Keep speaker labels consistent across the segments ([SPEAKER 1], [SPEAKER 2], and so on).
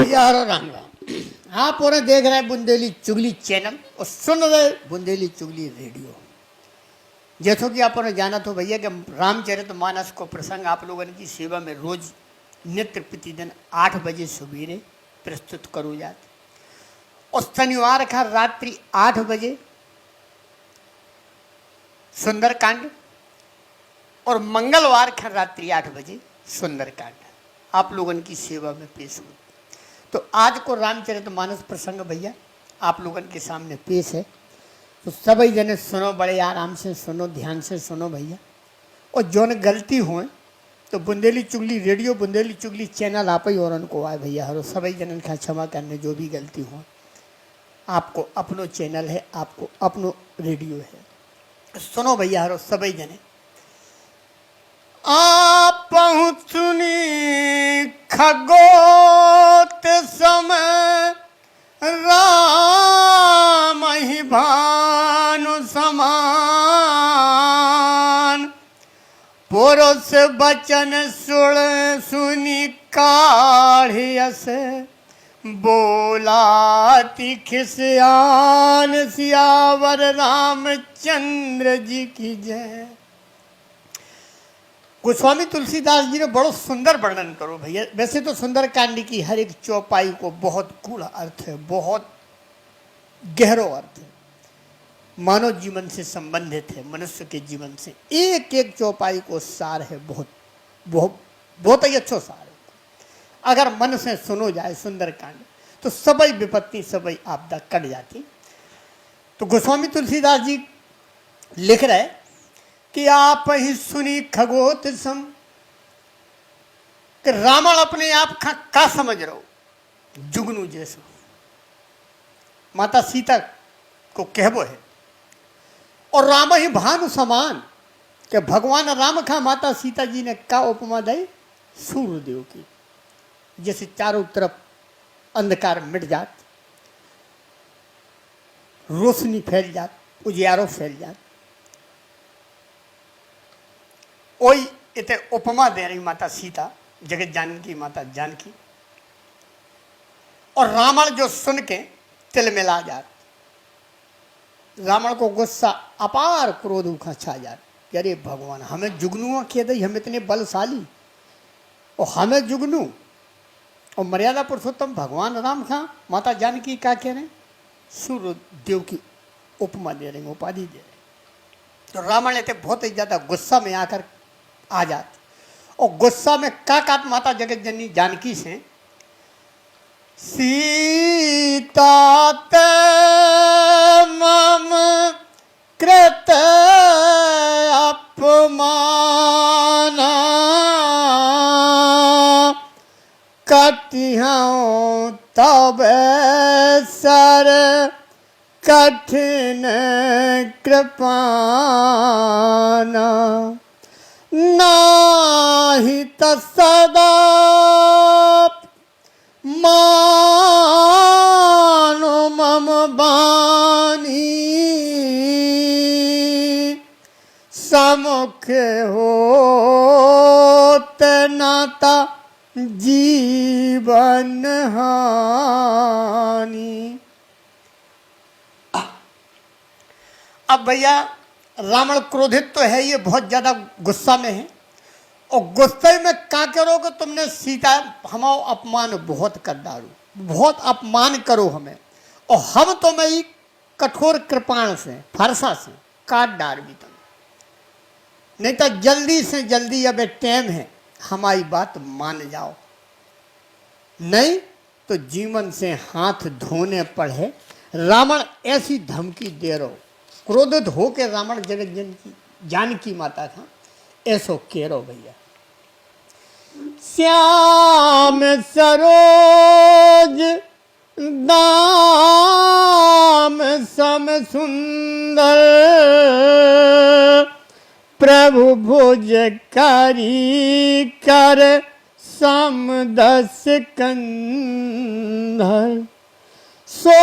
[SPEAKER 1] यारो राम राम। आप और देख रहे हैं बुंदेली चुगली चैनल और सुन रहे बुंदेली चुगली रेडियो। जैसो कि आपने जाना तो भैया कि रामचरितमानस को प्रसंग आप लोगों की सेवा में रोज नित्य प्रतिदिन 8 बजे सवेरे प्रस्तुत करो जाते और शनिवार का रात्रि 8 बजे सुंदरकांड और मंगलवार का रात्रि 8 बजे सुंदरकांड आप लोगों की सेवा में पेश हो। तो आज को रामचरितमानस प्रसंग भैया आप लोगों के सामने पेश है। तो सभी जने सुनो, बड़े आराम से सुनो, ध्यान से सुनो भैया। और जो न गलती हो तो बुंदेली चुगली रेडियो, बुंदेली चुगली चैनल आप ही और उनको आए भैया। हरो सभी जनन का क्षमा करने जो भी गलती हो। आपको अपनो चैनल है, आपको अपनो रेडियो है। सुनो भैया हरो सभी जने। आप पहुँचनी खगोत समय राम ही भानु समान पुरुष बचन सुनी काढ़ियस बोला खिसियान सियावर रामचंद्र जी की जय। गोस्वामी तुलसीदास जी ने बड़ो सुंदर वर्णन करो भैया। वैसे तो सुंदरकांड की हर एक चौपाई को बहुत गूढ़ अर्थ है, बहुत गहरो अर्थ है, मानव जीवन से संबंधित है, मनुष्य के जीवन से एक एक चौपाई को सार है, बहुत बहुत बहुत ही अच्छा सार है। अगर मन से सुनो जाए सुंदरकांड तो सभी विपत्ति सभी आपदा कट जाती। तो गोस्वामी तुलसीदास जी लिख रहे कि आप ही सुनी खगोत सम कि रावण अपने आप का समझ रहो जुगनू जैसो। माता सीता को कहबो है और राम ही भानु समान कि भगवान राम का माता सीता जी ने का उपमा दी सूर्यदेव की। जैसे चारों तरफ अंधकार मिट जात, रोशनी फैल जात, उजियारो फैल जात, वही इतने उपमा दे रही माता सीता, जगत जानकी माता जानकी। और रावण जो सुन के तिल मिला जात, रावण को गुस्सा अपार क्रोध उखा छा जात। अरे भगवान, हमें जुगनू कह दई, हम इतने बलशाली और हमें जुगनू और मर्यादा पुरुषोत्तम भगवान राम खा माता जानकी क्या कह रहे हैं, सूर्य देव की उपमा दे रहे हैं, उपाधि दे रहे हैं। तो रावण इतने बहुत ही ज्यादा गुस्सा में आकर आ जात और गुस्सा में का कात माता जगत जननी जानकी से सीता ते मम कृत अपमान कटिहूँ तब सर कठिन कृपाना नाही तसदा मानो मम बानी समुख हो नाता जीवन हानि। अब भैया रावण क्रोधित तो है, ये बहुत ज्यादा गुस्सा में है और गुस्से में क्या करोगे तुमने सीता, हमारा अपमान बहुत कर डालो, बहुत अपमान करो हमें और हम तुम्हें ही कठोर कृपाण से फरसा से काट डाल भी तुम, नहीं तो जल्दी से जल्दी अब टाइम है हमारी बात मान जाओ, नहीं तो जीवन से हाथ धोने पड़े। रावण ऐसी धमकी दे रहो, क्रोधित हो के रावण जगत जानकी माता था ऐसो कह रो भैया। श्याम सरोज दाम सम सुंदर प्रभु भुज करी कर समदस कंधर सो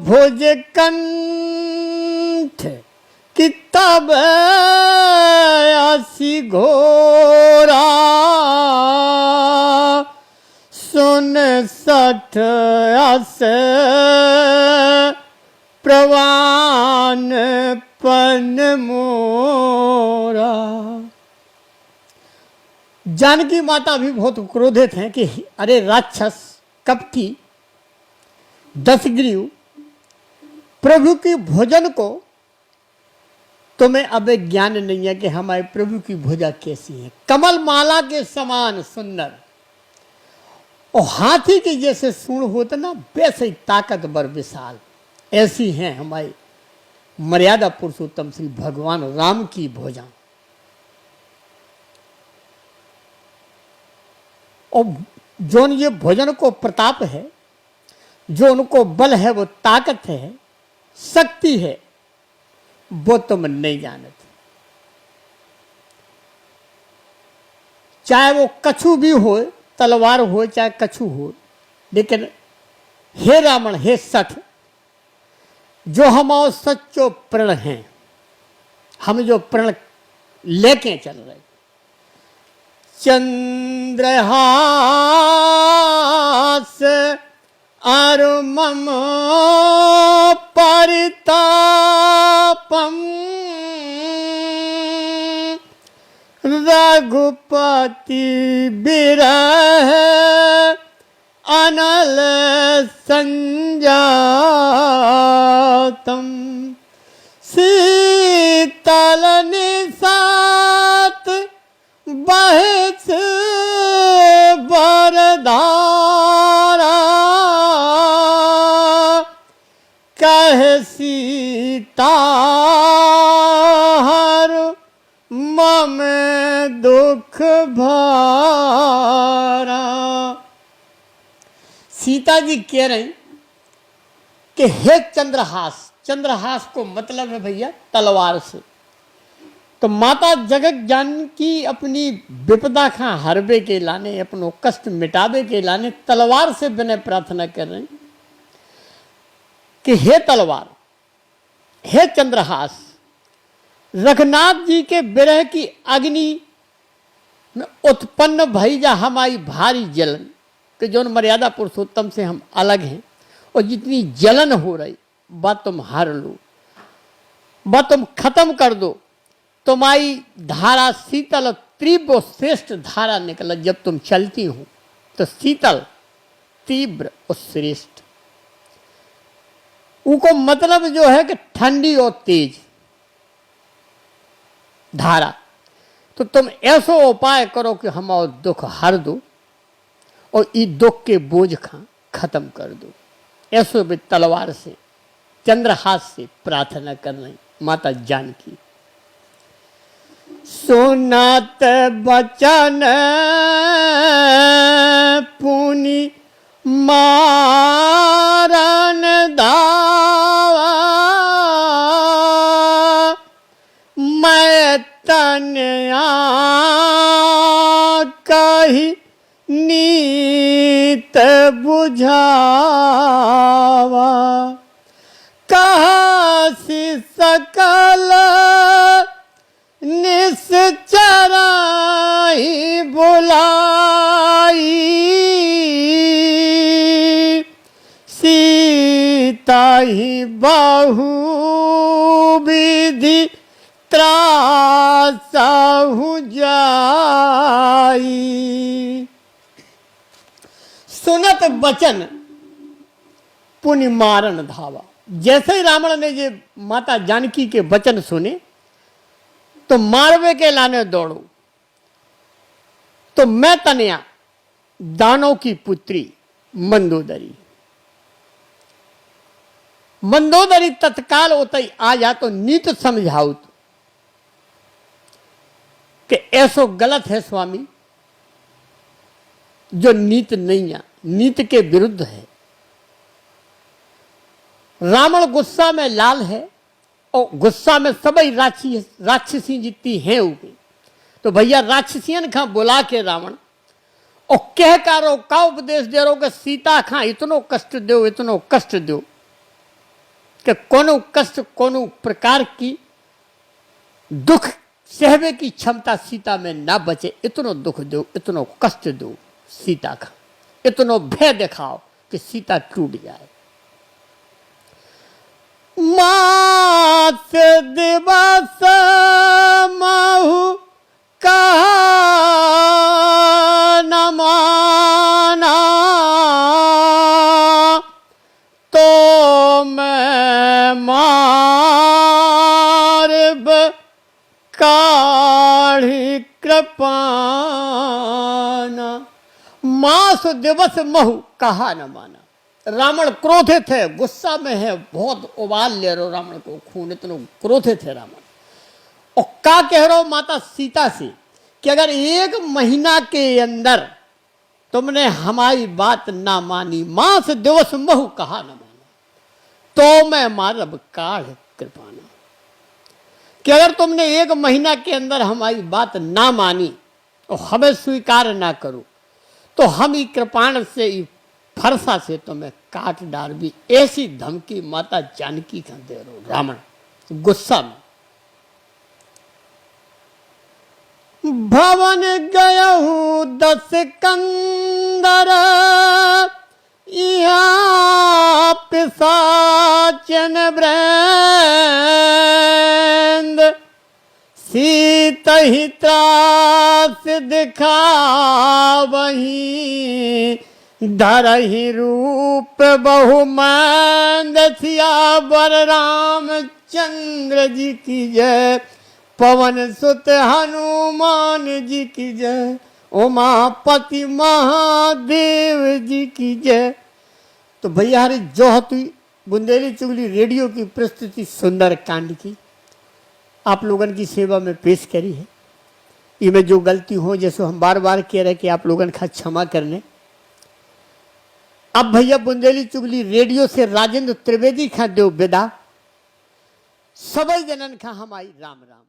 [SPEAKER 1] भुज कंठ किताब आसी घोरा सुन सठ अस प्रवान पन मोरा। जानकी माता भी बहुत क्रोधित हैं कि अरे राक्षस कपटी दशग्रीव, प्रभु की भोजन को तुम्हें अब ज्ञान नहीं है कि हमारे प्रभु की भुजा कैसी है, कमल माला के समान सुंदर और हाथी के जैसे सूंड होते ना वैसे ही ताकतवर विशाल, ऐसी हैं हमारी मर्यादा पुरुषोत्तम श्री भगवान राम की भुजा। और जो ये भोजन को प्रताप है, जो उनको बल है, वो ताकत है, शक्ति है, वो तुम नहीं जानते। चाहे वो कछु भी हो, तलवार हो चाहे कछु हो, लेकिन हे रावण, हे सठ, जो हमारे सच्चो प्रण हैं, हम जो प्रण लेके चल रहे, चंद्रहास अरु मम परितापम रघुपति बिरह अनल संजातम शीतल निसात बहस बरधारा कह सीता हर मम दुख भारा। सीता जी कह रही कि हे चंद्रहास, चंद्रहास को मतलब है भैया तलवार से। तो माता जगत जानकी अपनी विपदा का हरबे के लाने, अपनो कष्ट मिटावे के लाने तलवार से विनय प्रार्थना कर रही कि हे तलवार, हे चंद्रहास, रघुनाथ जी के विरह की अग्नि में उत्पन्न भई जा हमारी भारी जलन, कि जो मर्यादा पुरुषोत्तम से हम अलग हैं और जितनी जलन हो रही बात तुम हार लो, बात तुम खत्म कर दो। तुम्हारी धारा शीतल तीव्र श्रेष्ठ धारा निकला, जब तुम चलती हो तो शीतल तीव्र और श्रेष्ठ। उनको मतलब जो है कि ठंडी और तेज धारा। तो तुम ऐसा उपाय करो कि हमारा दुख हर दो और इस दुख के बोझ का खत्म कर दो। ऐसो भी तलवार से चंद्रहास से प्रार्थना कर रही माता जानकी। सुनत बचन पुनि मारन दावा मैं तनया कही नीत बुझावा कहासी सकल निश्चराई बुलाई सीता ही बहु विधि त्रासहु जाई। सुनत बचन पुनि मारन धावा। जैसे ही रावण ने ये माता जानकी के वचन सुने तो मारवे के लाने दौड़ो। तो मैं तनया दानव की पुत्री मंदोदरी, मंदोदरी तत्काल उतई आ जा तो नीत समझाओ तो कि ऐसो गलत है स्वामी जो नीत नहीं है, नीत के विरुद्ध है। रावण गुस्सा में लाल है और गुस्सा में सभी राक्षसी जितनी हैं उगी। तो भैया राक्षसियन खा बुला के रावण और कह कारो का उपदेश दे रो कि सीता खा इतनो कष्ट दो कि कोनो कष्ट कोनो प्रकार की दुख सहवे की क्षमता सीता में ना बचे, इतनो दुख दो, इतनो कष्ट दो सीता का, इतनो भय दिखाओ कि सीता टूट जाए। मास दिवस महु कहा न माना, तो मैं मार्ब काढ़ी कृपाना। मास दिवस महु कहा न माना। रावण क्रोधित है, गुस्सा में है, बहुत उबाल ले रहे हो रावण को, खून इतना क्रोधित है रावण। और क्या कह रहे हो माता सीता से कि अगर 1 महीना के अंदर तुमने हमारी बात ना मानी, मास दिवस महु कहा न माना, तो मैं मारब काढ़ कृपाना। कि अगर तुमने 1 महीना के अंदर हमारी बात ना मानी और हमें स्वीकार ना करो, तो हम ही कृपाण से फरसा से तुम्हें काट डाल भी। ऐसी धमकी माता जानकी का दे रहो रावण गुस्सा में। भवन गया हूं 10 कंदर, यहाँ पिशाचन ब्रैंद, सीत ही त्रास दिखा वही, धरहि रूप बहुमंद, सियावर रामचंद्र जी की जय, पवन सुत हनुमान जी की जय, उमापति महादेव जी की जय। तो भैया हरी जोहती बुंदेली चुगली रेडियो की प्रस्तुति सुंदर कांड की आप लोगन की सेवा में पेश करी है। इनमें जो गलती हो जैसे हम बार बार कह रहे कि आप लोगन का क्षमा करने। अब भैया बुंदेली चुगली रेडियो से राजेंद्र त्रिवेदी खा देव विदा। सभी जनन खा हमारी राम राम।